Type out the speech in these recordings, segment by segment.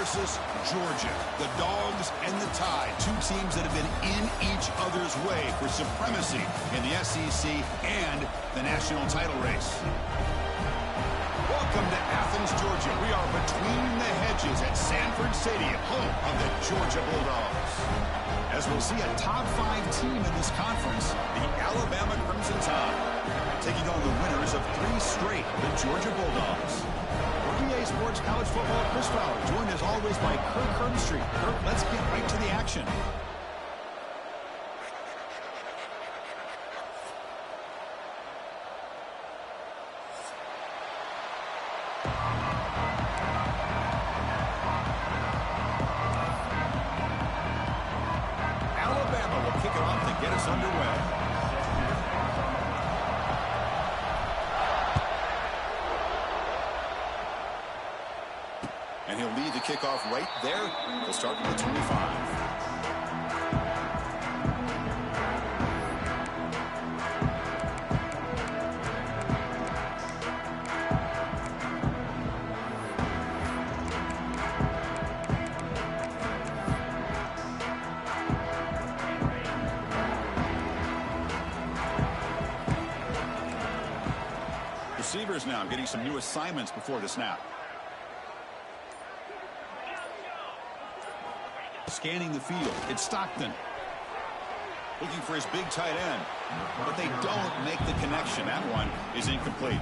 versus Georgia. The Dogs and the Tide, two teams that have been in each other's way for supremacy in the SEC and the national title race. Welcome to Athens, Georgia. We are between the hedges at Sanford Stadium, home of the Georgia Bulldogs. As we'll see a top 5 team in this conference, the Alabama Crimson Tide, taking on the winners of 3 straight, the Georgia Bulldogs. For EA Sports College Football, Chris Fowler, joined as always by Kirk Herbstreit. Kirk, let's get right to the action. Alabama will kick it off to get us underway. And he'll lead the kickoff right there. He'll start with the 25. Receivers now getting some new assignments before the snap. Scanning the field, it's Stockton. Looking for his big tight end, but they don't make the connection. That one is incomplete.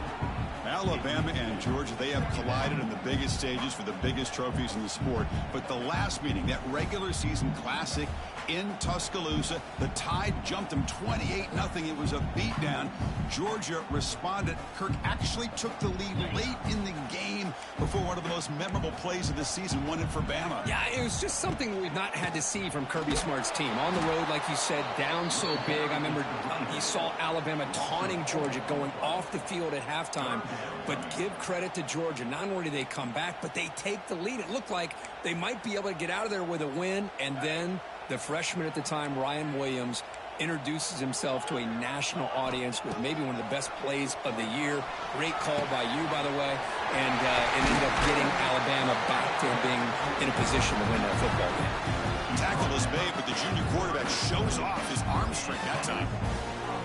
Alabama and Georgia, they have collided in the biggest stages for the biggest trophies in the sport. But the last meeting, that regular season classic in Tuscaloosa, the Tide jumped them 28-0. It was a beatdown. Georgia responded. Kirk actually took the lead late in the game before one of the most memorable plays of the season won it for Bama. Yeah, it was just something we've not had to see from Kirby Smart's team. On the road, like you said, down so big. I remember you saw Alabama taunting Georgia going off the field at halftime. But give credit to Georgia. Not only do they come back, but they take the lead. It looked like they might be able to get out of there with a win. And then the freshman at the time, Ryan Williams, introduces himself to a national audience with maybe one of the best plays of the year. Great call by you, by the way. And it ended up getting Alabama back to being in a position to win that football game. Tackle is made, but the junior quarterback shows off his arm strength that time.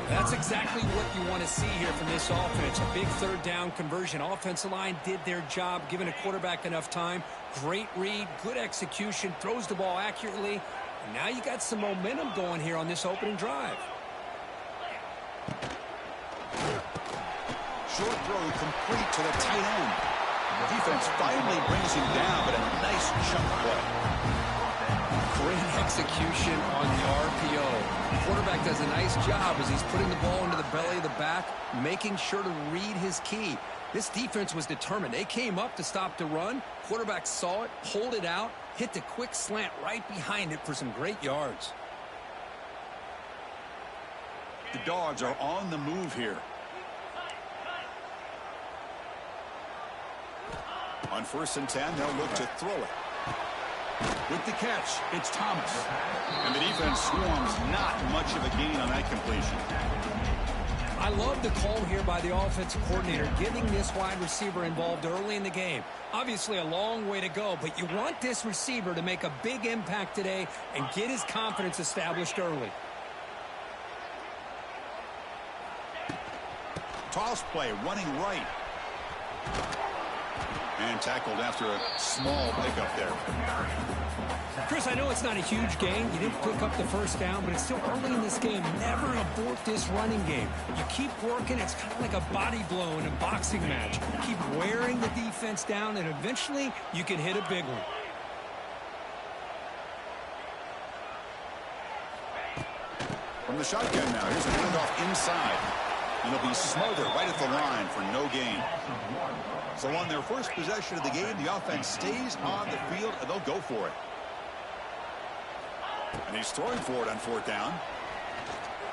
That's exactly what you want to see here from this offense. A big third down conversion. Offensive line did their job, giving a quarterback enough time. Great read, good execution, throws the ball accurately. And now you got some momentum going here on this opening drive. Short throw complete to the tight end. The defense finally brings him down, but a nice chunk play. Great execution on the RPO. The quarterback does a nice job as he's putting the ball into the belly of the back, making sure to read his key. This defense was determined. They came up to stop the run. Quarterback saw it, pulled it out, hit the quick slant right behind it for some great yards. The Dogs are on the move here. On 1st and 10, they'll look to throw it. With the catch, it's Thomas. And the defense swarms, not much of a gain on that completion. I love the call here by the offensive coordinator, getting this wide receiver involved early in the game. Obviously a long way to go, but you want this receiver to make a big impact today and get his confidence established early. Toss play, running right. And tackled after a small pickup there. Chris, I know it's not a huge gain. You didn't pick up the first down, but it's still early in this game. Never abort this running game. You keep working. It's kind of like a body blow in a boxing match. Keep wearing the defense down, and eventually you can hit a big one. From the shotgun now, here's a handoff inside. And it'll be smothered right at the line for no gain. So on their first possession of the game, the offense stays on the field, and they'll go for it. And he's throwing for it on 4th down.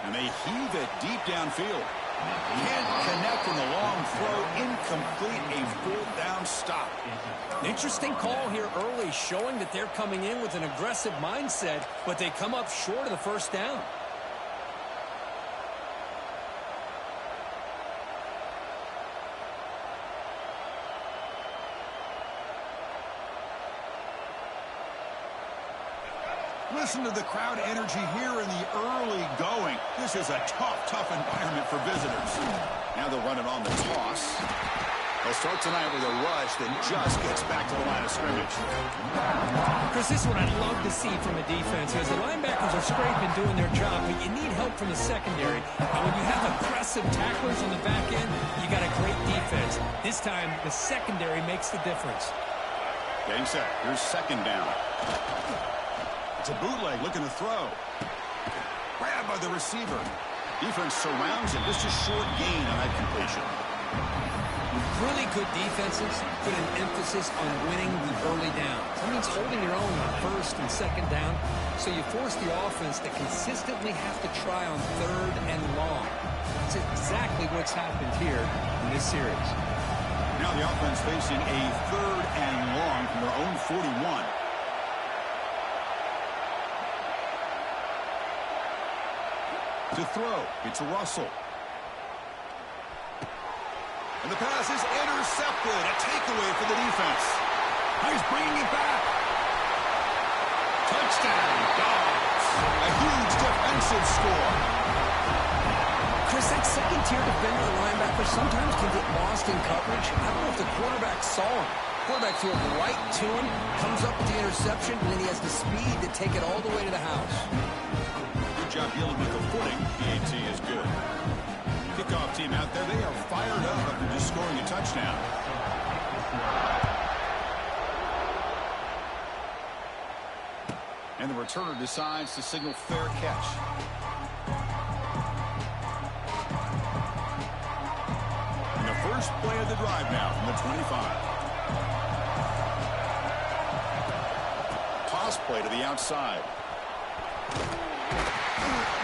And they heave it deep downfield. Can't connect on the long throw. Incomplete, a 4th down stop. Interesting call here early, showing that they're coming in with an aggressive mindset, but they come up short of the first down. Listen to the crowd energy here in the early going. This is a tough environment for visitors. Now they'll run it on the toss. They'll start tonight with a rush that just gets back to the line of scrimmage. Chris, this is what I'd love to see from a defense, as the linebackers are scraping, doing their job, but you need help from the secondary. And when you have aggressive tacklers on the back end, you got a great defense. This time, the secondary makes the difference. Getting set. Here's second down. It's a bootleg looking to throw. Grabbed by the receiver. Defense surrounds him. Just a short gain on that completion. Really good defenses put an emphasis on winning the early down. That means holding your own on first and second down, so you force the offense to consistently have to try on third and long. That's exactly what's happened here in this series. Now the offense facing a third and long from their own 41. To throw, it's Russell. And the pass is intercepted. A takeaway for the defense. He's bringing it back. Touchdown, Dogs. A huge defensive score. Chris, that second-tier defender linebacker sometimes can get lost in coverage. I don't know if the quarterback saw him. Quarterback threw it right to him, comes up with the interception, and then he has the speed to take it all the way to the house. Good job dealing with the footing. PAT is good. Kickoff team out there, they are fired up after just scoring a touchdown. And the returner decides to signal fair catch. And the first play of the drive now from the 25. Toss play to the outside.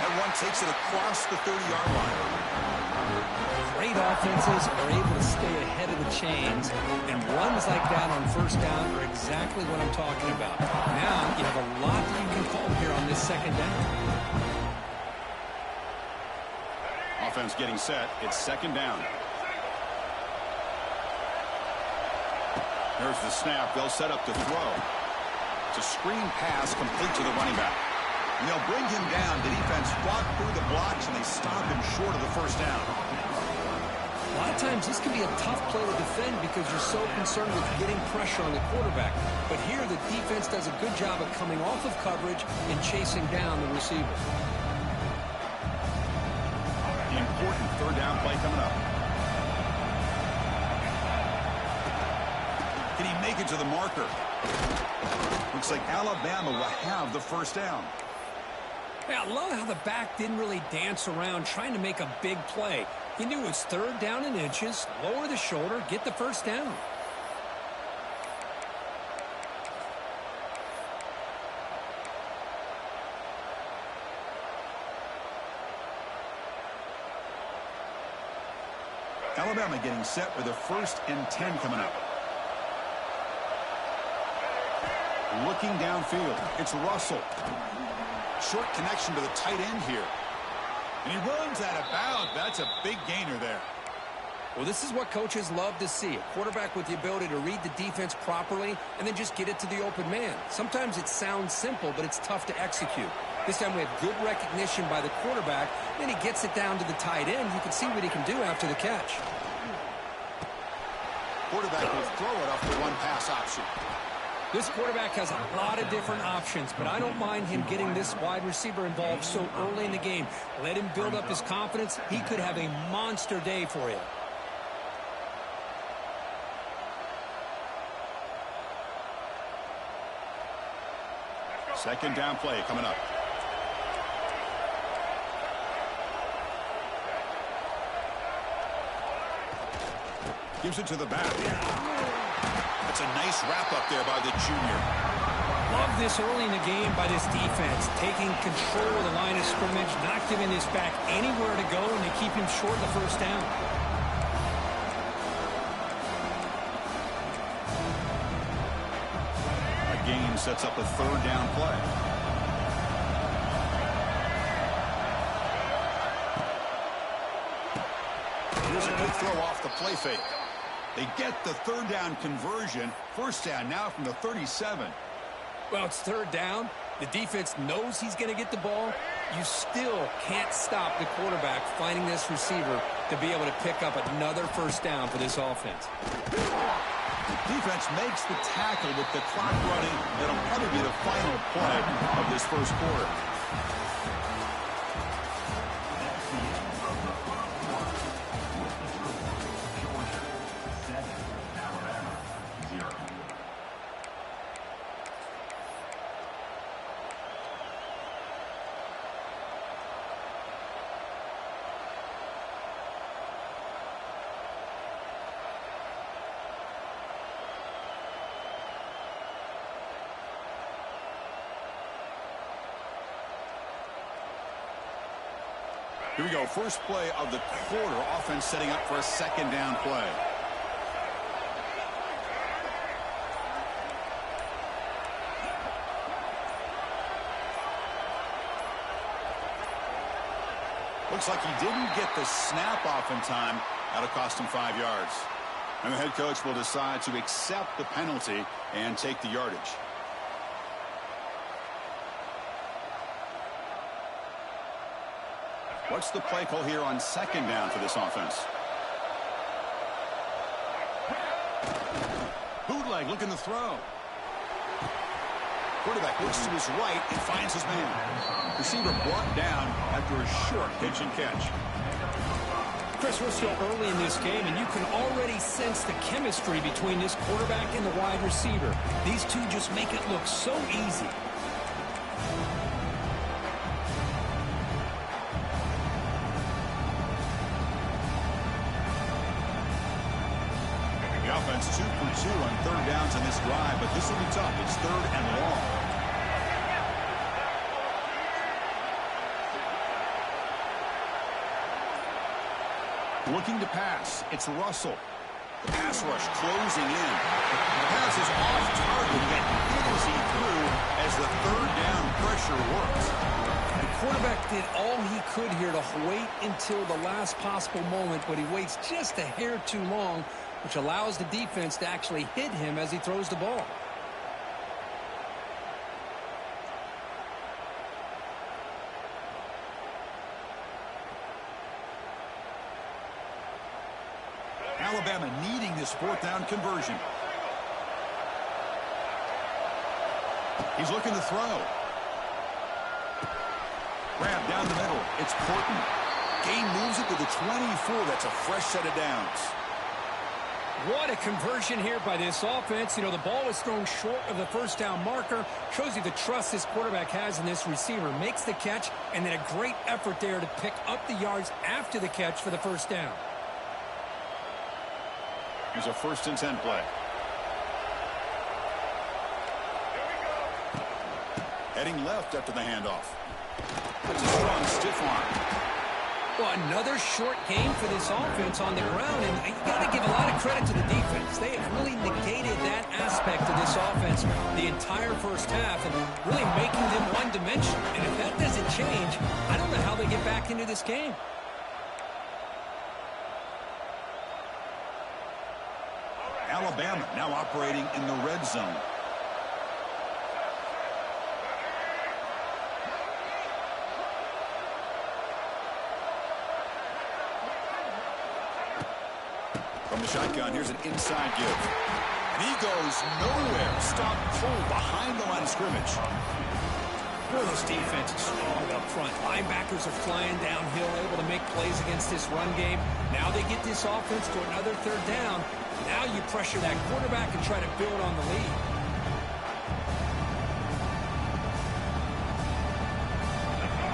That one takes it across the 30-yard line. Great offenses are able to stay ahead of the chains, and runs like that on first down are exactly what I'm talking about. Now you have a lot that you can call here on this second down. Offense getting set. It's second down. There's the snap. They'll set up to throw. It's a screen pass complete to the running back. And they'll bring him down. The defense fought through the blocks, and they stop him short of the first down. A lot of times this can be a tough play to defend because you're so concerned with getting pressure on the quarterback. But here the defense does a good job of coming off of coverage and chasing down the receiver. The important third down play coming up. Can he make it to the marker? Looks like Alabama will have the first down. Yeah, I love how the back didn't really dance around trying to make a big play. He knew it's third down in inches, lower the shoulder, get the first down. Alabama getting set with a 1st and 10 coming up. Looking downfield, it's Russell. Short connection to the tight end here. And he runs out of bounds. That's a big gainer there. Well, this is what coaches love to see. A quarterback with the ability to read the defense properly and then just get it to the open man. Sometimes it sounds simple, but it's tough to execute. This time we have good recognition by the quarterback. Then he gets it down to the tight end. You can see what he can do after the catch. Quarterback will throw it off the one pass option. This quarterback has a lot of different options, but I don't mind him getting this wide receiver involved so early in the game. Let him build up his confidence. He could have a monster day for you. Second down play coming up. Gives it to the back. That's a nice wrap up there by the junior. Love this early in the game by this defense, taking control of the line of scrimmage, not giving this back anywhere to go, and they keep him short of the first down. A gain sets up a third down play. Here's a good throw off the play fake. They get the third down conversion. First down now from the 37. Well, it's third down. The defense knows he's going to get the ball. You still can't stop the quarterback finding this receiver to be able to pick up another first down for this offense. Defense makes the tackle with the clock running. That'll probably be the final play of this first quarter. Here we go, first play of the quarter. Offense setting up for a second down play. Looks like he didn't get the snap off in time. That'll cost him 5 yards. And the head coach will decide to accept the penalty and take the yardage. What's the play call here on second down for this offense? Bootleg looking to throw. Quarterback looks to his right and finds his man. Receiver brought down after a short pitch and catch. Chris, we're still early in this game, and you can already sense the chemistry between this quarterback and the wide receiver. These two just make it look so easy. Offense 2 for 2 on third downs in this drive, but this will be tough. It's third and long. Looking to pass. It's Russell. The pass rush closing in. The pass is off target, yet hit he through as the third down pressure works. The quarterback did all he could here to wait until the last possible moment, but he waits just a hair too long, which allows the defense to actually hit him as he throws the ball. Alabama needing this fourth down conversion. He's looking to throw. Grab down the middle. It's Porton. Gain moves it to the 24. That's a fresh set of downs. What a conversion here by this offense. You know, the ball was thrown short of the first down marker. Shows you the trust this quarterback has in this receiver. Makes the catch, and then a great effort there to pick up the yards after the catch for the first down. Here's a 1st and 10 play. Heading left after the handoff. That's a strong stiff arm. Well, another short game for this offense on the ground, and you got to give a lot of credit to the defense. They have really negated that aspect of this offense the entire first half and really making them one-dimensional. And if that doesn't change, I don't know how they get back into this game. Alabama now operating in the red zone. From the shotgun, here's an inside give. And he goes nowhere. Stop cold behind the line of scrimmage. Boy, this defense is strong up front. Linebackers are flying downhill, able to make plays against this run game. Now they get this offense to another third down. Now you pressure that quarterback and try to build on the lead.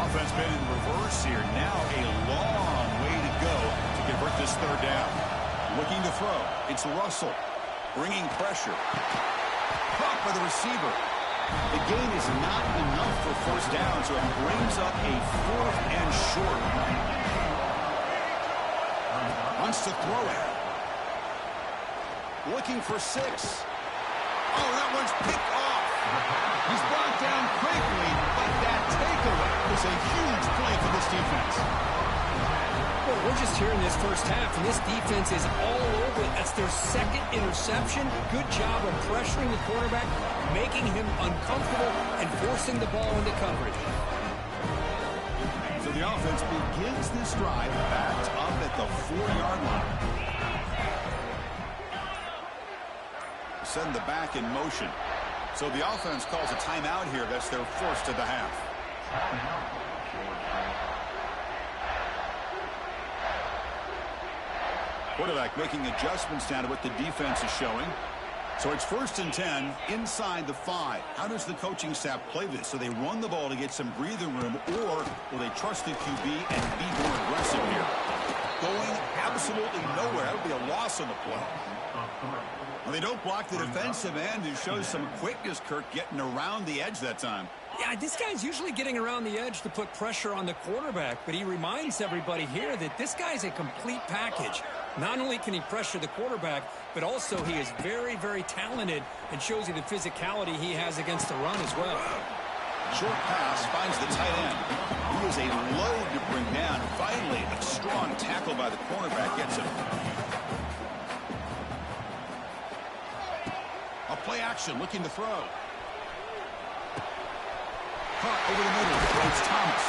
Offense been in reverse here. Now a long way to go to convert this third down. Looking to throw. It's Russell. Bringing pressure. Caught by the receiver. The gain is not enough for first down, so it brings up a 4th and short. Wants to throw it. Looking for 6. Oh, that one's picked off. He's brought down quickly, but that takeaway is a huge play for this defense. Well, We're just here in this first half, and this defense is all over it. That's their second interception. Good job of pressuring the quarterback, making him uncomfortable, and forcing the ball into coverage. So the offense begins this drive backed up at the 4-yard line. Send the back in motion. So the offense calls a timeout here. That's their first of the half. Quarterback making adjustments down to what the defense is showing. So it's 1st and 10 inside the 5. How does the coaching staff play this? So they run the ball to get some breathing room, or will they trust the QB and be more aggressive here? Going absolutely nowhere. That would be a loss on the play. Well, they don't block the defensive end, who shows some quickness, Kirk, getting around the edge that time. Yeah, this guy's usually getting around the edge to put pressure on the quarterback, but he reminds everybody here that this guy's a complete package. Not only can he pressure the quarterback, but also he is very, very talented and shows you the physicality he has against the run as well. Short pass finds the tight end. He is a load to bring down. Finally, a strong tackle by the cornerback gets him. A play action, looking to throw. Caught over the middle. It's Thomas.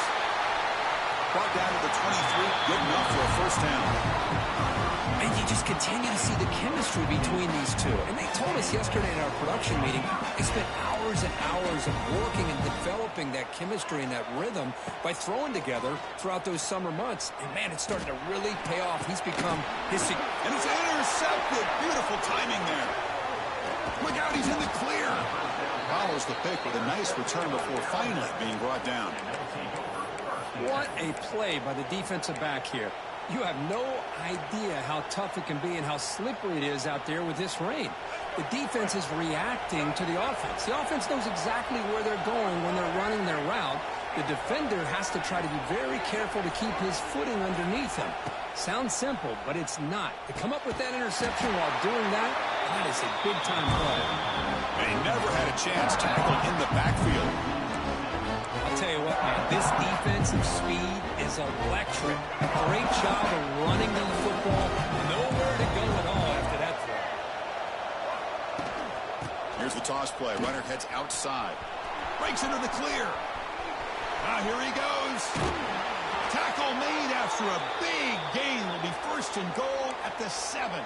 Brought down to the 23. Good enough for a first down. And you just continue to see the chemistry between these two. And they told us yesterday in our production meeting, they spent hours and hours of working and developing that chemistry and that rhythm by throwing together throughout those summer months. And, man, it's starting to really pay off. He's become his... And it's intercepted. Beautiful timing there. Look out, he's in the clear. Follows the pick with a nice return before finally being brought down. What a play by the defensive back here. You have no idea how tough it can be and how slippery it is out there with this rain. The defense is reacting to the offense. The offense knows exactly where they're going when they're running their route. The defender has to try to be very careful to keep his footing underneath him. Sounds simple, but it's not. To come up with that interception while doing that, that is a big-time play. They never had a chance tackled in the backfield. I'll tell you what, man, this defensive speed is electric. Great job of running the football. Nowhere to go at all after that throw. Here's the toss play. Runner heads outside. Breaks into the clear. Now here he goes. Tackle made after a big gain. Will be 1st and goal at the 7.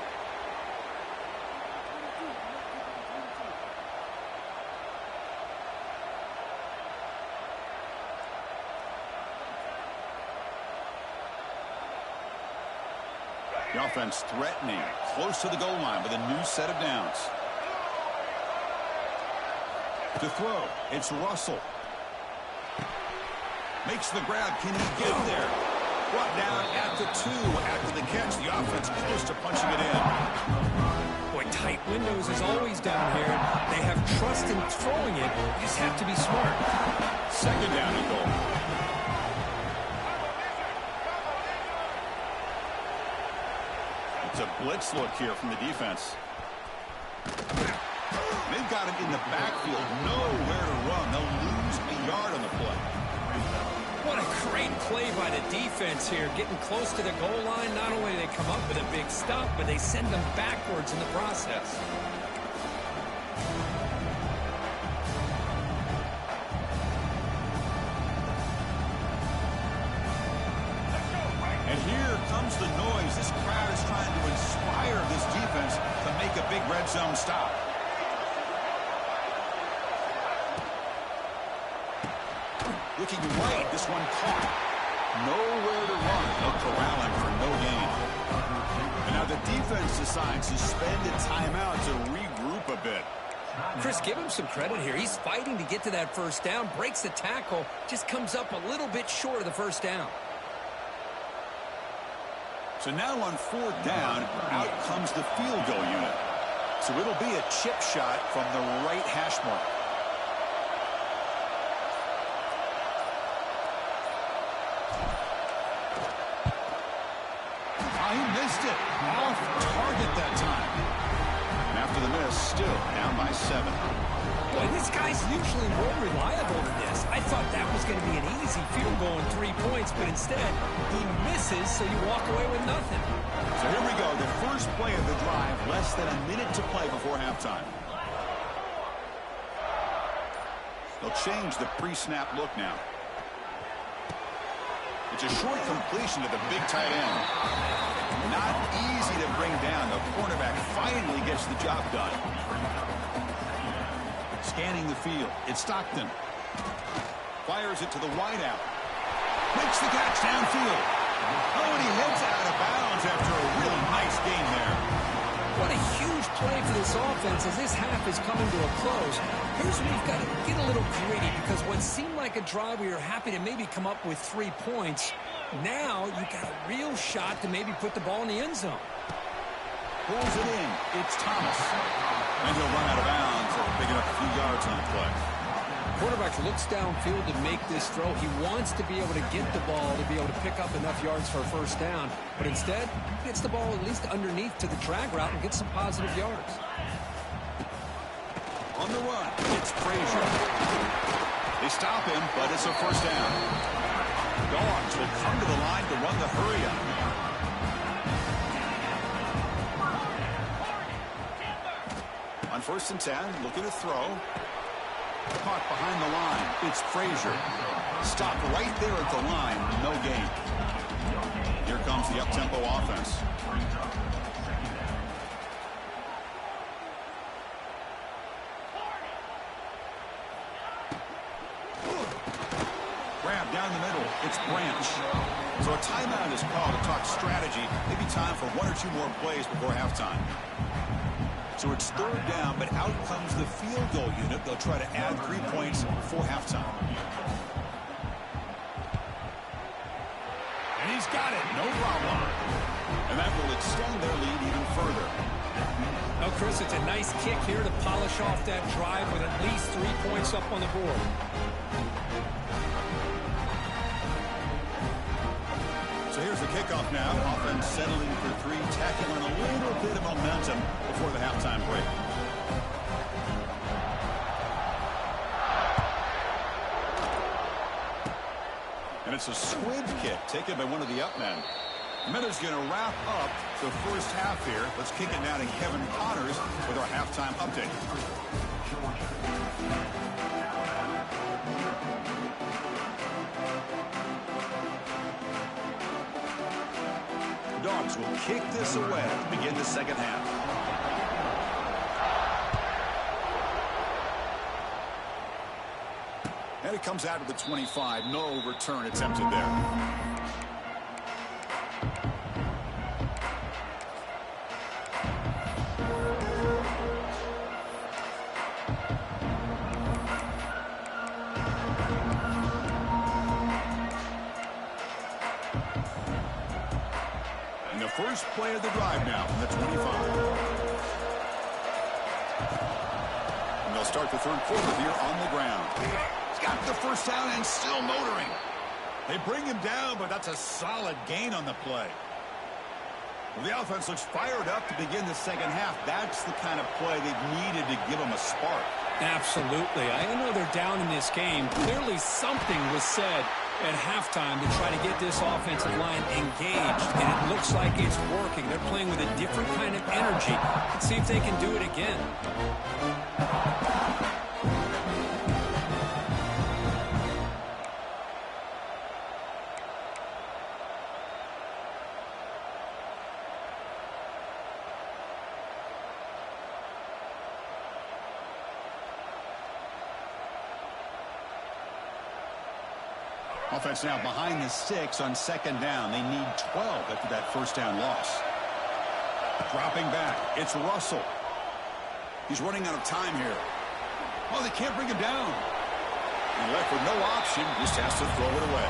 The offense threatening, close to the goal line with a new set of downs. To throw, it's Russell. Makes the grab. Can he get there? Brought down at the 2 after the catch. The offense close to punching it in. Boy, tight windows is always down here. They have trust in throwing it. You just have to be smart. 2nd down and goal. It's a blitz look here from the defense. They've got him in the backfield. Nowhere to run. They'll lose a yard on the play. What a great play by the defense here. Getting close to the goal line, not only do they come up with a big stop, but they send them backwards in the process. And here comes the noise. This crowd is trying to inspire this defense to make a big red zone stop. Looking right, this one caught. Nowhere to run. They'll corral him for no gain. And now the defense decides to spend a timeout to regroup a bit. Chris, give him some credit here. He's fighting to get to that first down, breaks the tackle, just comes up a little bit short of the first down. So now on 4th down, out comes the field goal unit. So it'll be a chip shot from the right hash mark. He missed it. Off target that time. And after the miss, still down by 7. Boy, this guy's usually more reliable than this. I thought that was going to be an easy field goal and 3 points, but instead, he misses misses, so you walk away with nothing. So here we go, the first play of the drive, less than a minute to play before halftime. They'll change the pre-snap look now. It's a short completion to the big tight end. Not easy to bring down. The cornerback finally gets the job done. Scanning the field. It's Stockton. Fires it to the wideout. Makes the catch downfield. Oh, and he heads out of bounds after a really nice gain there. What a huge play for this offense as this half is coming to a close. Here's where you've got to get a little greedy, because what seemed like a drive where you're happy to maybe come up with 3 points, now you've got a real shot to maybe put the ball in the end zone. Pulls it in. It's Thomas. And he'll run out of bounds after picking up a few yards on the play. Quarterback looks downfield to make this throw. He wants to be able to get the ball to be able to pick up enough yards for a first down. But instead, he gets the ball at least underneath to the drag route and gets some positive yards. On the run, it's Frazier. They stop him, but it's a first down. Dogs will come to the line to run the hurry up. On 1st and 10, looking to throw. Caught behind the line. It's Frazier. Stopped right there at the line. No gain. Here comes the up-tempo offense. Grab down the middle. It's Branch. So a timeout is called to talk strategy. Maybe time for 1 or 2 more plays before halftime. So it's 3rd down, but out comes the field goal unit. They'll try to add 3 points before halftime. And he's got it. No problem. And that will extend their lead even further. Now, Chris, it's a nice kick here to polish off that drive with at least 3 points up on the board. So here's the kickoff now. Offense settling for 3, tacking on a little bit of momentum before the halftime break. And it's a squib kick taken by one of the up men. Miller's going to wrap up the first half here. Let's kick it now to Kevin Connors with our halftime update. Dogs will kick this away to begin the second half. And it comes out of the 25. No return attempted there. First play of the drive now from the 25. And they'll start the 3rd quarter here on the ground. He's got the first down and still motoring. They bring him down, but that's a solid gain on the play. Well, the offense looks fired up to begin the second half. That's the kind of play they've needed to give them a spark. Absolutely. I know they're down in this game. Clearly something was said at halftime to try to get this offensive line engaged, and it looks like it's working. They're playing with a different kind of energy. Let's see if they can do it again. Offense now behind the 6 on 2nd down. They need 12 after that first down loss. Dropping back, it's Russell. He's running out of time here. Oh, they can't bring him down. He left with no option, just has to throw it away.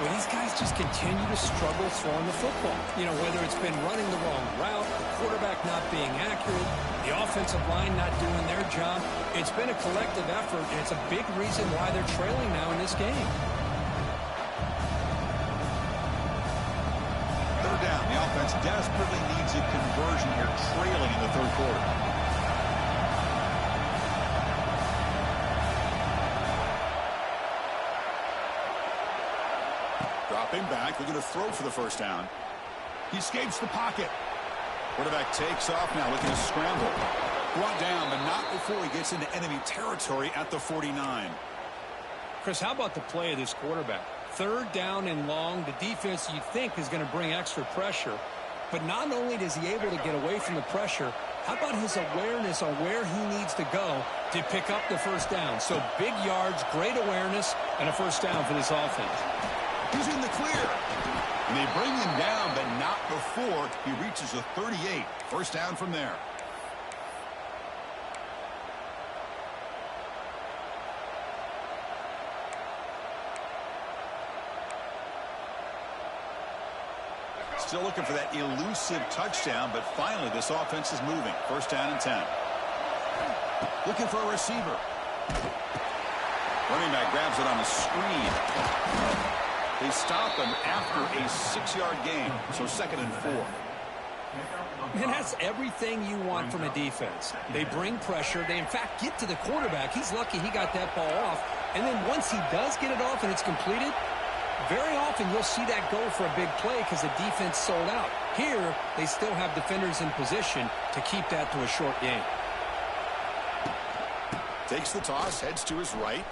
Well, these guys just continue to struggle throwing the football. You know, whether it's been running the wrong route, the quarterback not being accurate, the offensive line not doing their job. It's been a collective effort, and it's a big reason why they're trailing now in this game. Down. The offense desperately needs a conversion here, trailing in the 3rd quarter. Dropping back, looking to throw for the first down. He escapes the pocket. Quarterback takes off now, looking to scramble. Brought down, but not before he gets into enemy territory at the 49. Chris, how about the play of this quarterback? Third down and long. The defense, you think, is going to bring extra pressure. But not only is he able to get away from the pressure, how about his awareness on where he needs to go to pick up the first down? So big yards, great awareness, and a first down for this offense. He's in the clear. And they bring him down, but not before he reaches the 38. First down from there. Still looking for that elusive touchdown, but finally this offense is moving. First down and 10. Looking for a receiver. Running back grabs it on a screen. They stop him after a 6-yard gain, so second and 4. And that's everything you want from a defense. They bring pressure. They, in fact, get to the quarterback. He's lucky he got that ball off. And then once he does get it off and it's completed, very often you'll see that go for a big play because the defense sold out. Here, they still have defenders in position to keep that to a short game. Takes the toss, heads to his right.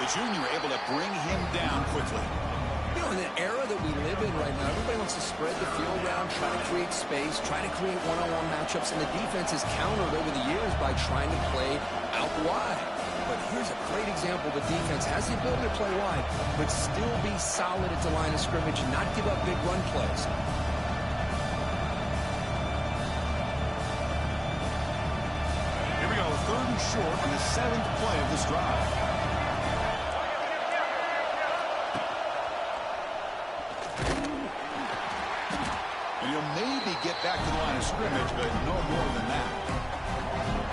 The junior able to bring him down quickly. You know, in the era that we live in right now, everybody wants to spread the field around, try to create space, try to create one-on-one matchups, and the defense is countered over the years by trying to play out wide. But here's a great example. The defense has the ability to play wide, but still be solid at the line of scrimmage and not give up big run plays. Here we go, third and short on the 7th play of this drive. And he'll maybe get back to the line of scrimmage, but no more than that.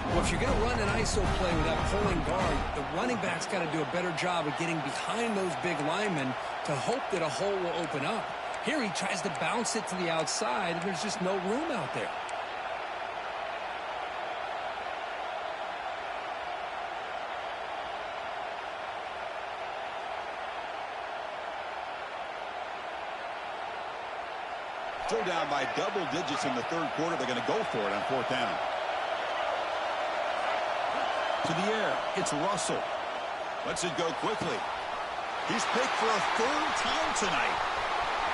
Well, if you're going to run an ISO play without pulling guard, the running back's got to do a better job of getting behind those big linemen to hope that a hole will open up. Here he tries to bounce it to the outside, and there's just no room out there. Still down by double digits in the third quarter. They're going to go for it on fourth down. To the air, it's Russell. Lets it go quickly. He's picked for a third time tonight.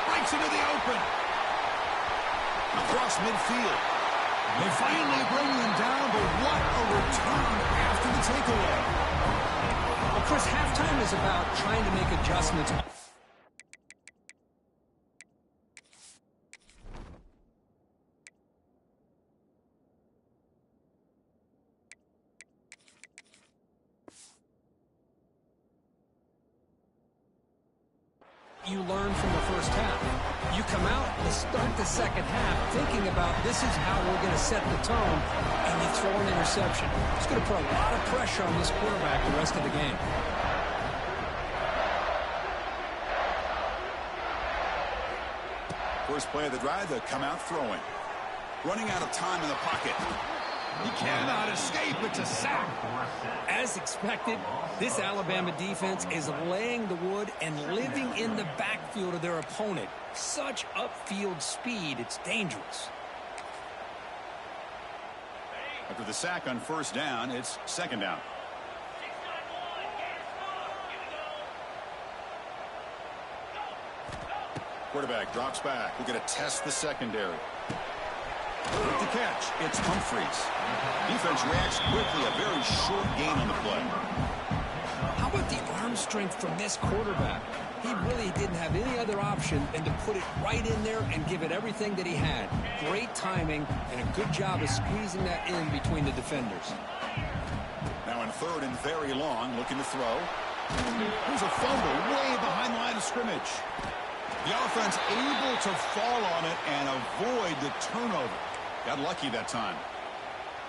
Breaks into the open. Across midfield. They finally bring him down, but what a return after the takeaway. Well, Chris, halftime is about trying to make adjustments. You learn from the first half. You come out and start the second half thinking about this is how we're going to set the tone, and you throw an interception. It's going to put a lot of pressure on this quarterback the rest of the game. First play of the drive, they'll come out throwing. Running out of time in the pocket. He cannot escape. It's a sack. As expected, this Alabama defense is laying the wood and living in the backfield of their opponent. Such upfield speed, it's dangerous. After the sack on first down, it's second down. Quarterback drops back. We're going to test the secondary. With the catch, it's Humphreys. Defense reacts quickly. A very short gain on the play. How about the arm strength from this quarterback? He really didn't have any other option than to put it right in there and give it everything that he had. Great timing and a good job of squeezing that in between the defenders. Now in third and very long, looking to throw. There's a fumble way behind the line of scrimmage. The offense able to fall on it and avoid the turnover. Got lucky that time.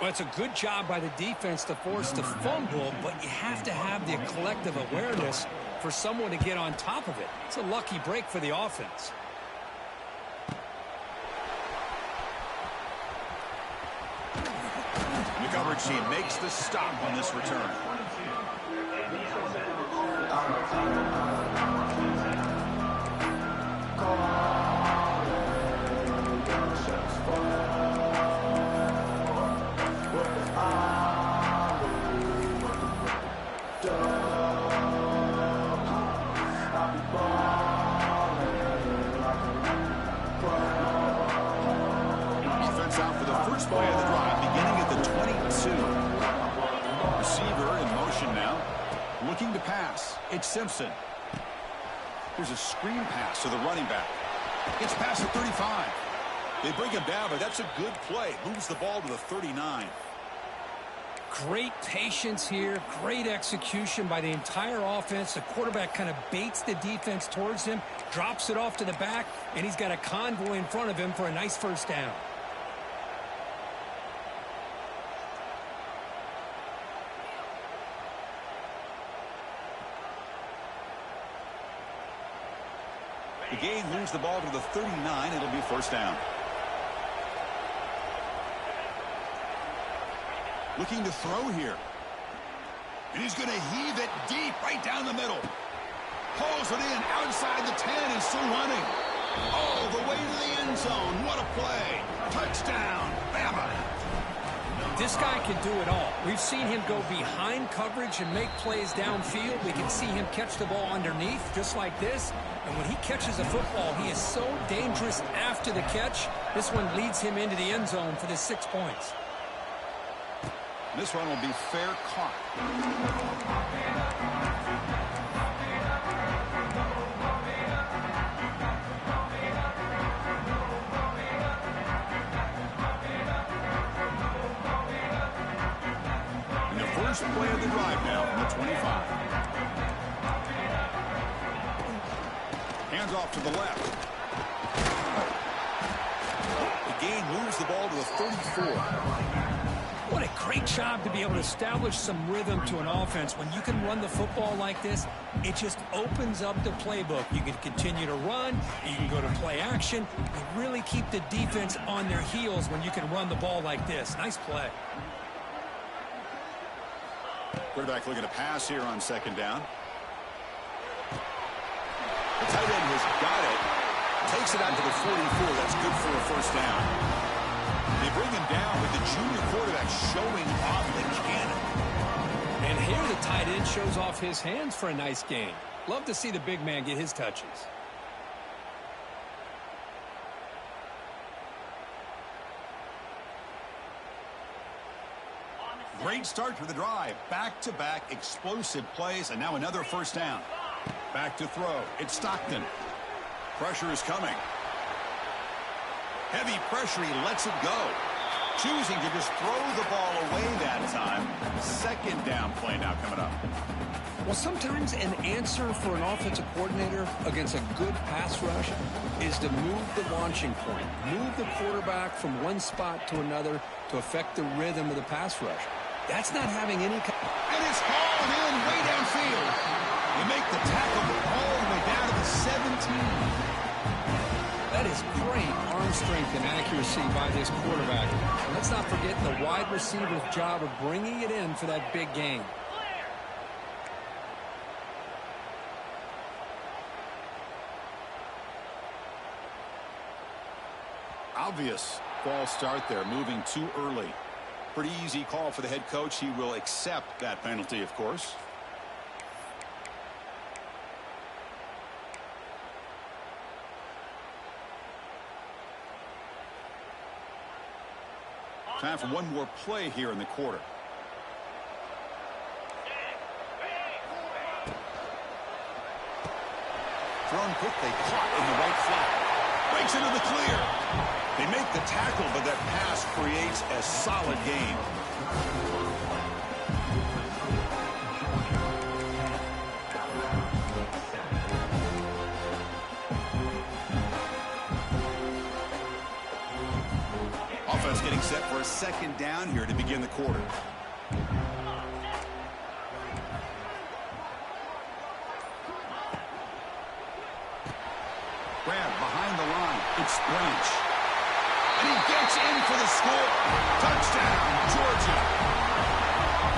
Well, it's a good job by the defense to force the fumble, but you have to have the collective awareness for someone to get on top of it. It's a lucky break for the offense. The coverage team makes the stop on this return. 2. Receiver in motion now. Looking to pass. It's Simpson. Here's a screen pass to the running back. It's past the 35. They bring him down, but that's a good play. Moves the ball to the 39. Great patience here. Great execution by the entire offense. The quarterback kind of baits the defense towards him, drops it off to the back, and he's got a convoy in front of him for a nice first down. The game moves the ball to the 39. It'll be first down. Looking to throw here. And he's going to heave it deep right down the middle. Pulls it in outside the 10. He's still running. All the way to the end zone. What a play. Touchdown, Bama. This guy can do it all. We've seen him go behind coverage and make plays downfield. We can see him catch the ball underneath just like this. And when he catches a football, he is so dangerous after the catch. This one leads him into the end zone for the 6 points. This one will be fair caught. And the first play of the drive now from the 25. Hands off to the left. The gain moves the ball to the 34. What a great job to be able to establish some rhythm to an offense. When you can run the football like this, it just opens up the playbook. You can continue to run. You can go to play action. You really keep the defense on their heels when you can run the ball like this. Nice play. Quarterback looking to pass here on second down. The tight end has got it. Takes it out to the 44. That's good for a first down. They bring him down with the junior quarterback showing off the cannon. And here the tight end shows off his hands for a nice gain. Love to see the big man get his touches. Great start to the drive. Back-to-back explosive plays, and now another first down. Back to throw. It's Stockton. Pressure is coming. Heavy pressure, he lets it go. Choosing to just throw the ball away that time. Second down play now coming up. Well, sometimes an answer for an offensive coordinator against a good pass rush is to move the launching point. Move the quarterback from one spot to another to affect the rhythm of the pass rush. That's not having any... And it's hauled in way downfield. They make the tackle all the way down to the 17. That is great arm strength and accuracy by this quarterback. And let's not forget the wide receiver's job of bringing it in for that big gain. Obvious false start there, moving too early. Pretty easy call for the head coach. He will accept that penalty, of course. Time for one more play here in the quarter. Thrown quickly, caught in the right flat. Breaks into the clear. They make the tackle, but that pass creates a solid gain. Offense getting set for a second down here to begin the quarter. Grab behind the line. It's Branch. And he gets in for the score. Touchdown, Georgia.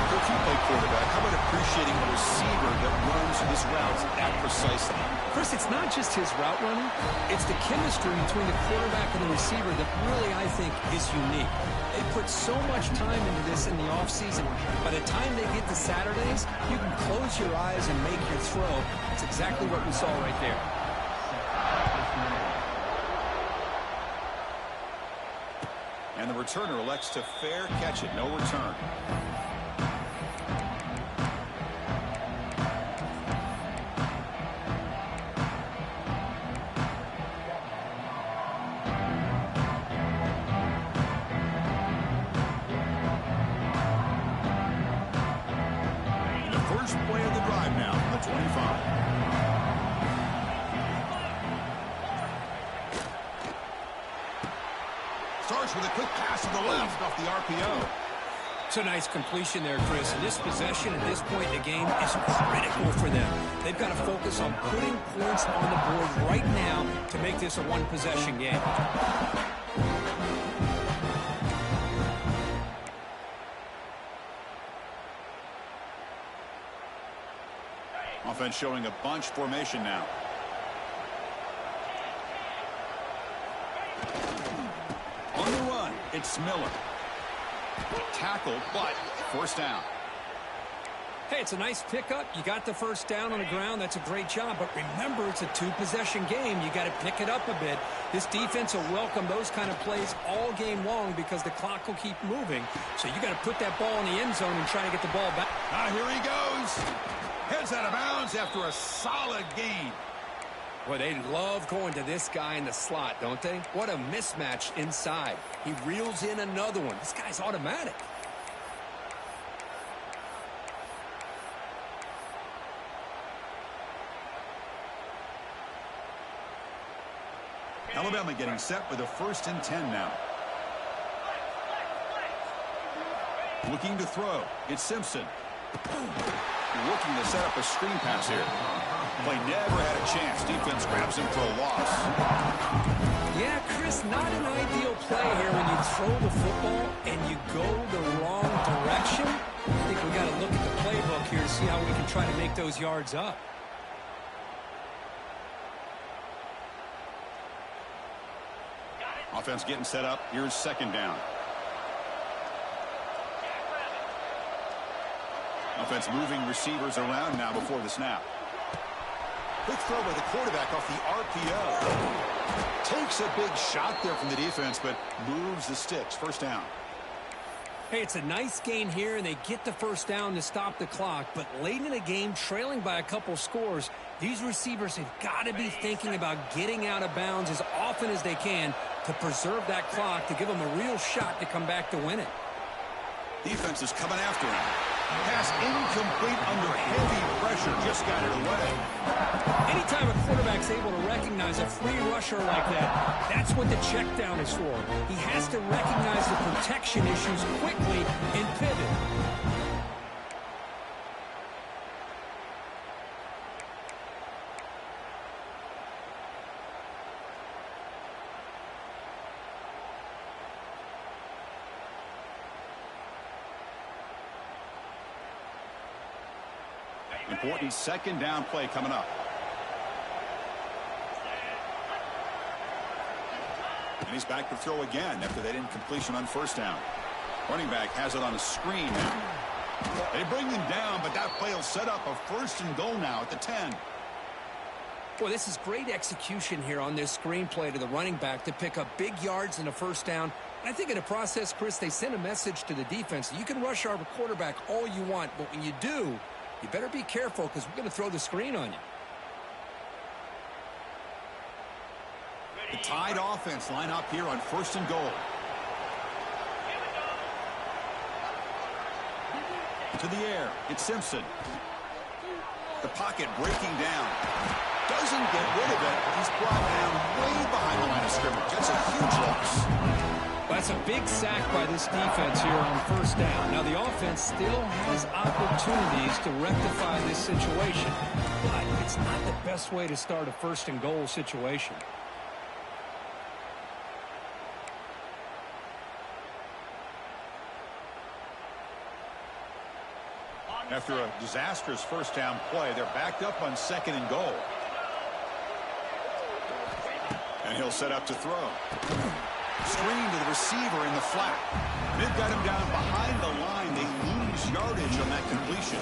If you play quarterback, how about appreciating a receiver that runs his routes that precisely? Chris, it's not just his route running. It's the chemistry between the quarterback and the receiver that really, I think, is unique. They put so much time into this in the offseason. By the time they get to Saturdays, you can close your eyes and make your throw. It's exactly what we saw right there. And And the returner elects to fair catch it. No return. First play of the drive now from the 25. Starts with a quick pass to the left off the RPO. It's a nice completion there, Chris. And this possession at this point in the game is critical for them. They've got to focus on putting points on the board right now to make this a one-possession game. Offense showing a bunch formation now. On the run, it's Miller. Tackled, but first down. Hey, it's a nice pickup. You got the first down on the ground. That's a great job. But remember, it's a two-possession game. You got to pick it up a bit. This defense will welcome those kind of plays all game long because the clock will keep moving. So you got to put that ball in the end zone and try to get the ball back. Here he goes. Heads out of bounds after a solid gain. Well, they love going to this guy in the slot, don't they? What a mismatch inside. He reels in another one. This guy's automatic. Alabama getting set with a 1st and 10 now. Looking to throw. It's Simpson. Looking to set up a screen pass here. Play never had a chance. Defense grabs him for a loss. Yeah, Chris, not an ideal play here when you throw the football and you go the wrong direction. I think we got to look at the playbook here to see how we can try to make those yards up. Offense getting set up. Here's 2nd down. Offense moving receivers around now before the snap. Quick throw by the quarterback off the RPO. Takes a big shot there from the defense, but moves the sticks. First down. Hey, it's a nice gain here, and they get the first down to stop the clock. But late in the game, trailing by a couple scores, these receivers have got to be thinking about getting out of bounds as often as they can to preserve that clock, to give them a real shot to come back to win it. Defense is coming after him. Pass incomplete under heavy pressure. Just got it away. Anytime a quarterback's able to recognize a free rusher like that, that's what the check down is for. He has to recognize the protection issues quickly and pivot. Important 2nd down play coming up. And he's back to throw again after that incompletion on 1st down. Running back has it on a screen now. They bring him down, but that play will set up a 1st and goal now at the 10. Boy, this is great execution here on this screen play to the running back to pick up big yards and a 1st down. And I think in the process, Chris, they send a message to the defense. You can rush our quarterback all you want, but when you do, you better be careful because we're going to throw the screen on you. The tied offense line up here on 1st and goal. To the air, it's Simpson. The pocket breaking down. Doesn't get rid of it. He's brought down way behind the line of scrimmage. That's a huge loss. That's a big sack by this defense here on 1st down. Now, the offense still has opportunities to rectify this situation, but it's not the best way to start a 1st and goal situation. After a disastrous 1st down play, they're backed up on 2nd and goal. And he'll set up to throw. Screen to the receiver in the flat. They've got him down behind the line. They lose yardage on that completion.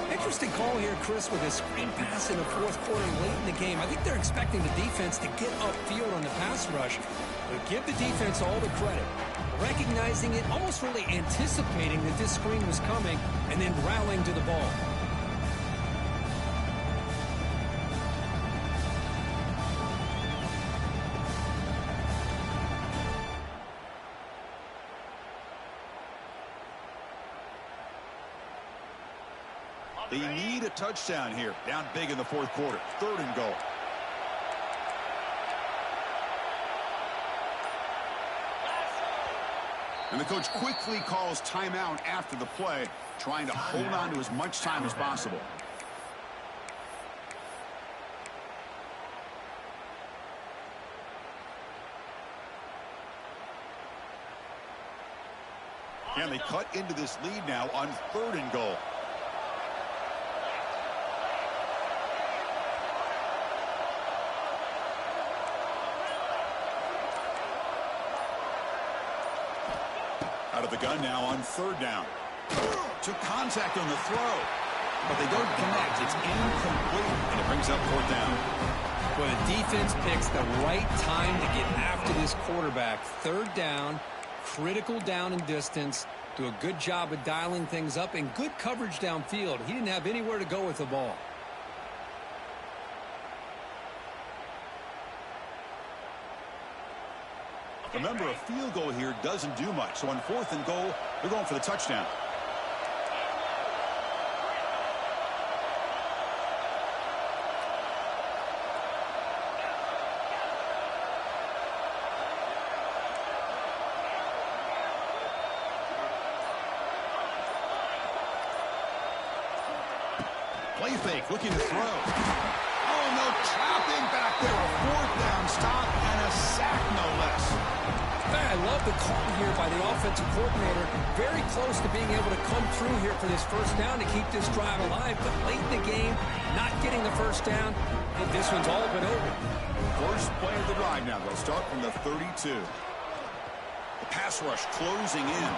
Hey, Interesting call here, Chris, with a screen pass in the fourth quarter late in the game. I think they're expecting the defense to get upfield on the pass rush. But give the defense all the credit. Recognizing it, almost really anticipating that this screen was coming, and then rallying to the ball. They need a touchdown here. Down big in the fourth quarter. 3rd and goal. And the coach quickly calls timeout after the play, trying to hold on to as much time as possible. And they cut into this lead now on 3rd and goal. Out of the gun now on 3rd down. Took contact on the throw, but they don't connect. It's incomplete, and it brings up 4th down. Well, the defense picks the right time to get after this quarterback. 3rd down, critical down and distance. Do a good job of dialing things up and good coverage downfield. He didn't have anywhere to go with the ball. Remember, a field goal here doesn't do much. So on 4th and goal, they're going for the touchdown. Play fake, looking to throw. Oh, no, trapping back there. A 4th down stop and a sack, no less. I love the call here by the offensive coordinator. Very close to being able to come through here for this 1st down to keep this drive alive. But late in the game, not getting the 1st down, and this one's all but over. First play of the drive now. They'll start from the 32. The pass rush closing in.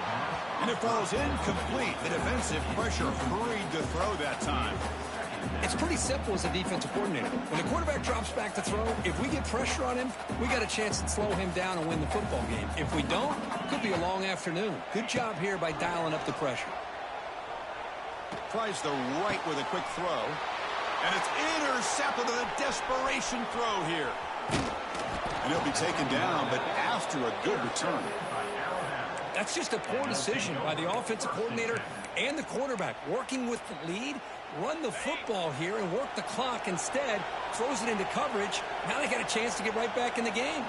And it falls incomplete. The defensive pressure hurried to throw that time. It's pretty simple as a defensive coordinator. When the quarterback drops back to throw, if we get pressure on him, we got a chance to slow him down and win the football game. If we don't, it could be a long afternoon. Good job here by dialing up the pressure. Tries the right with a quick throw. And it's intercepted on a desperation throw here. And he'll be taken down, but after a good return. That's just a poor decision by the offensive coordinator and the quarterback. Working with the lead, run the football here and work the clock instead. Throws it into coverage. Now they got a chance to get right back in the game.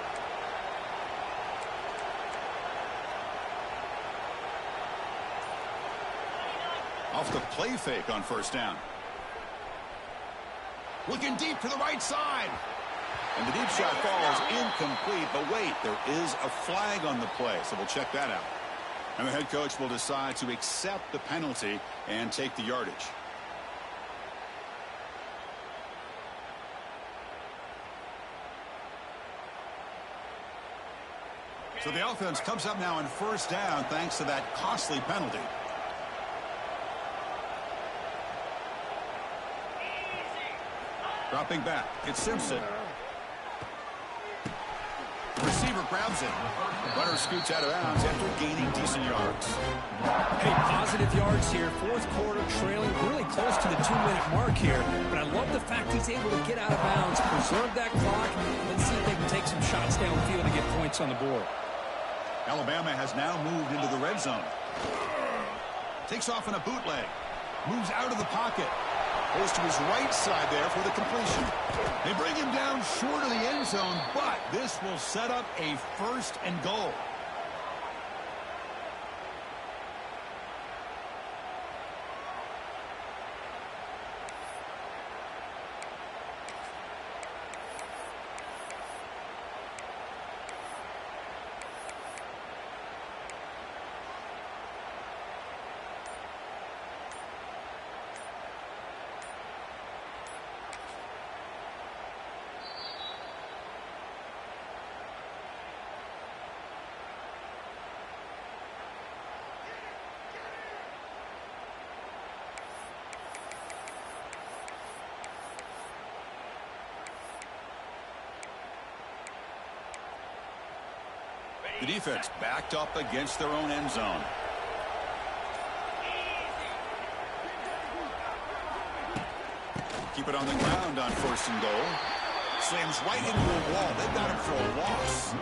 Off the play fake on 1st down. Looking deep to the right side. And the deep shot falls incomplete. But wait, there is a flag on the play, so we'll check that out. And the head coach will decide to accept the penalty and take the yardage. So the offense comes up now on 1st down thanks to that costly penalty. Dropping back, it's Simpson. Receiver grabs it. Runner scoots out of bounds after gaining decent yards. Hey, positive yards here. 4th quarter trailing really close to the 2-minute mark here. But I love the fact he's able to get out of bounds, preserve that clock. Let's see if they can take some shots downfield to get points on the board. Alabama has now moved into the red zone. Takes off in a bootleg. Moves out of the pocket. Goes to his right side there for the completion. They bring him down short of the end zone, but this will set up a 1st and goal. The defense backed up against their own end zone. Keep it on the ground on 1st and goal. Slams right into a wall. They've got him for a loss.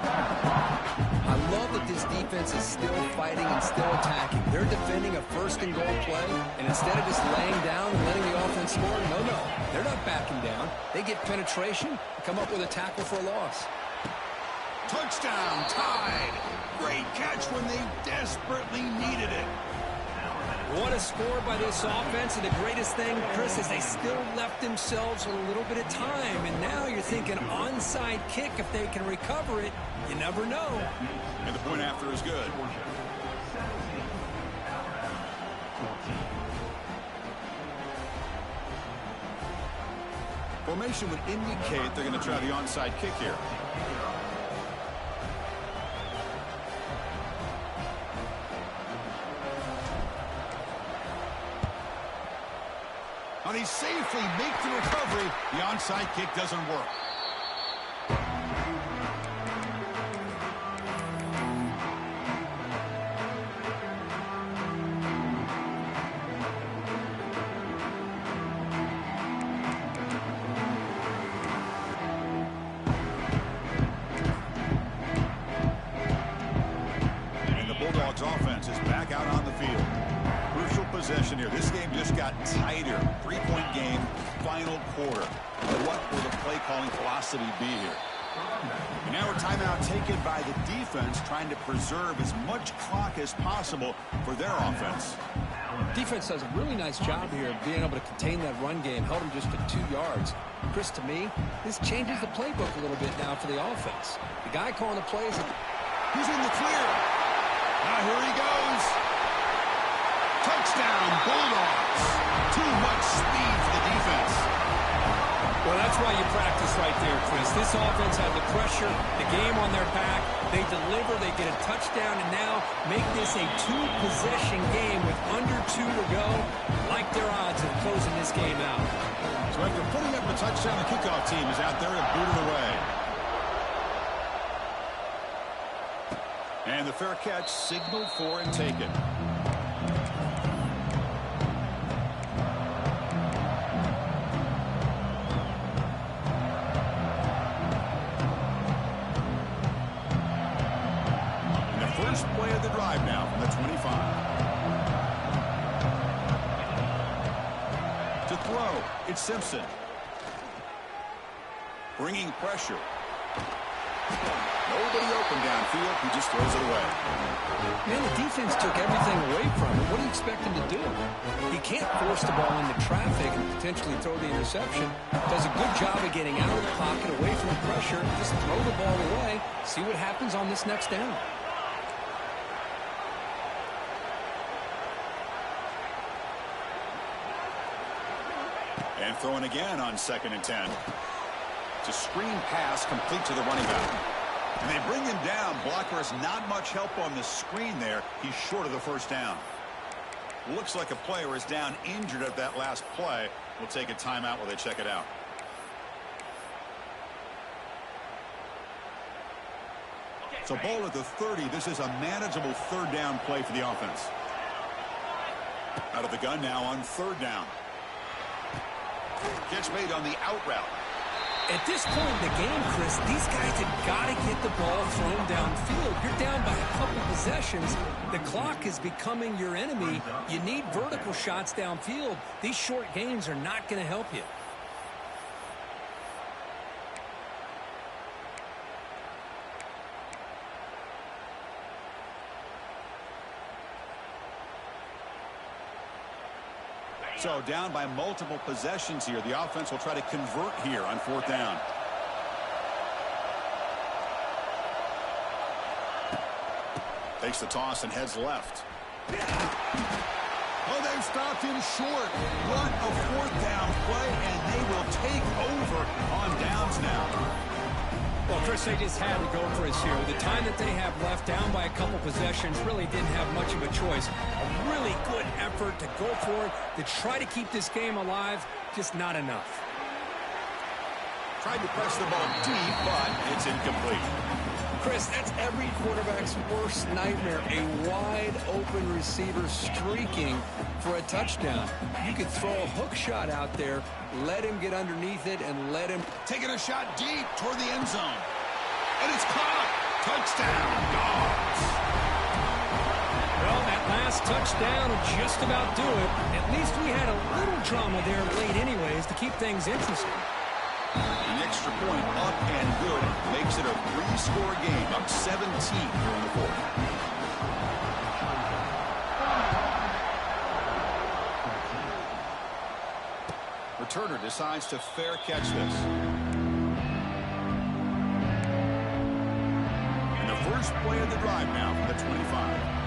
I love that this defense is still fighting and still attacking. They're defending a 1st and goal play, and instead of just laying down and letting the offense score, no, they're not backing down. They get penetration and come up with a tackle for a loss. Touchdown, tied. Great catch when they desperately needed it. What a score by this offense, and the greatest thing, Chris, is they still left themselves a little bit of time, and now you're thinking onside kick if they can recover it. You never know. And the point after is good. Formation would indicate they're going to try the onside kick here. Now they safely make the recovery. The onside kick doesn't work. And the Bulldogs offense is back out on the field. Crucial possession here. This game just got tighter. 3-point game, final quarter. What will the play calling philosophy be here? And now a timeout taken by the defense, trying to preserve as much clock as possible for their offense. Defense does a really nice job here of being able to contain that run game, held them just to 2 yards. Chris, to me, this changes the playbook a little bit now for the offense. The guy calling the plays, he's in the clear. Now here he goes. Touchdown, Bulldogs. Too much speed for the defense. well, that's why you practice right there, Chris. This offense had the pressure, the game on their back. They deliver, they get a touchdown, and now make this a 2-possession game with under 2 to go. Like their odds of closing this game out. So after putting up a touchdown, the kickoff team is out there and booted away. And the fair catch signaled for and taken. First play of the drive now from the 25. To throw, it's Simpson. Bringing pressure. Nobody open downfield. He just throws it away. Man, the defense took everything away from him. What do you expect him to do? He can't force the ball into traffic and potentially throw the interception. Does a good job of getting out of the pocket, away from the pressure. Just throw the ball away. See what happens on this next down. And throwing again on 2nd and 10. It's a screen pass complete to the running back. And they bring him down. Blocker has not much help on the screen there. He's short of the first down. Looks like a player is down injured at that last play. We'll take a timeout while they check it out. So ball at the 30. This is a manageable 3rd down play for the offense. Out of the gun now on 3rd down. Catch made on the out route. At this point in the game, Chris, these guys have got to get the ball thrown downfield. You're down by a couple possessions. The clock is becoming your enemy. You need vertical shots downfield. These short gains are not going to help you. So down by multiple possessions here. The offense will try to convert here on 4th down. Takes the toss and heads left. Oh, they've stopped him short. What a 4th down play, and they will take over on downs now. Well, Chris, they just had to go for it here. With the time that they have left, down by a couple possessions, really didn't have much of a choice. A really good effort to go for it, to try to keep this game alive, just not enough. Tried to press the ball deep, but it's incomplete. Chris, that's every quarterback's worst nightmare, a wide-open receiver streaking for a touchdown. You could throw a hook shot out there, let him get underneath it, and let him... Taking a shot deep toward the end zone. And it's caught. Touchdown, Dogs. Well, that last touchdown will just about do it. At least we had a little drama there late anyways to keep things interesting. An extra point up and good makes it a 3-score game, up 17 here in the fourth. Returner decides to fair catch this. And the first play of the drive now from the 25.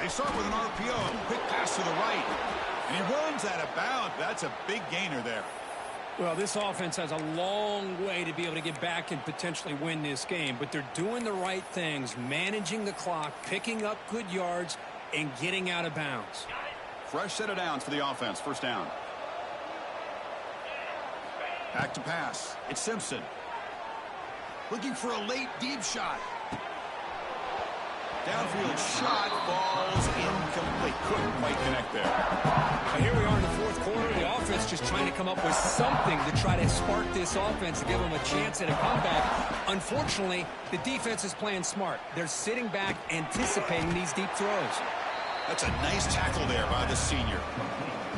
They start with an RPO, quick pass to the right, and he runs out of bounds. That's a big gainer there. Well, this offense has a long way to be able to get back and potentially win this game, but they're doing the right things, managing the clock, picking up good yards, and getting out of bounds. Fresh set of downs for the offense, first down. Back to pass. It's Simpson. Looking for a late deep shot. Downfield shot falls incomplete. Couldn't quite connect there. Now here we are in the fourth quarter. The offense just trying to come up with something to try to spark this offense to give them a chance at a comeback. Unfortunately, the defense is playing smart. They're sitting back, anticipating these deep throws. That's a nice tackle there by the senior.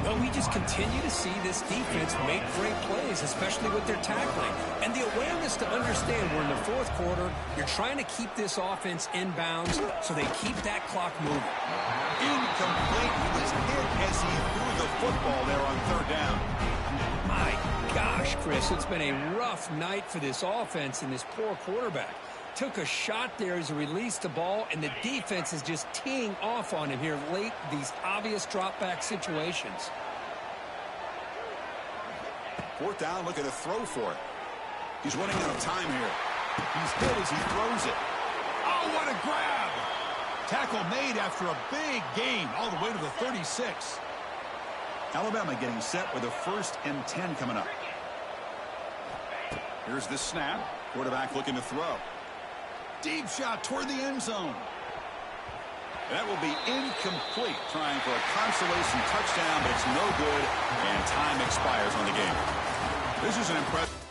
Well, we just continue to see this defense make great plays, especially with their tackling. And the awareness to understand we're in the fourth quarter, you're trying to keep this offense in bounds so they keep that clock moving. Incomplete. He was hit as he threw the football there on third down. My gosh, Chris, it's been a rough night for this offense and this poor quarterback. Took a shot there as he released the ball, and the defense is just teeing off on him here late, these obvious drop-back situations. Fourth down, look at a throw for it. He's running out of time here. He's hit as he throws it. Oh, what a grab! Tackle made after a big gain, all the way to the 36. Alabama getting set with a 1st and 10 coming up. Here's the snap. Quarterback looking to throw. Deep shot toward the end zone. That will be incomplete, trying for a consolation touchdown, but it's no good, and time expires on the game. This is an impressive...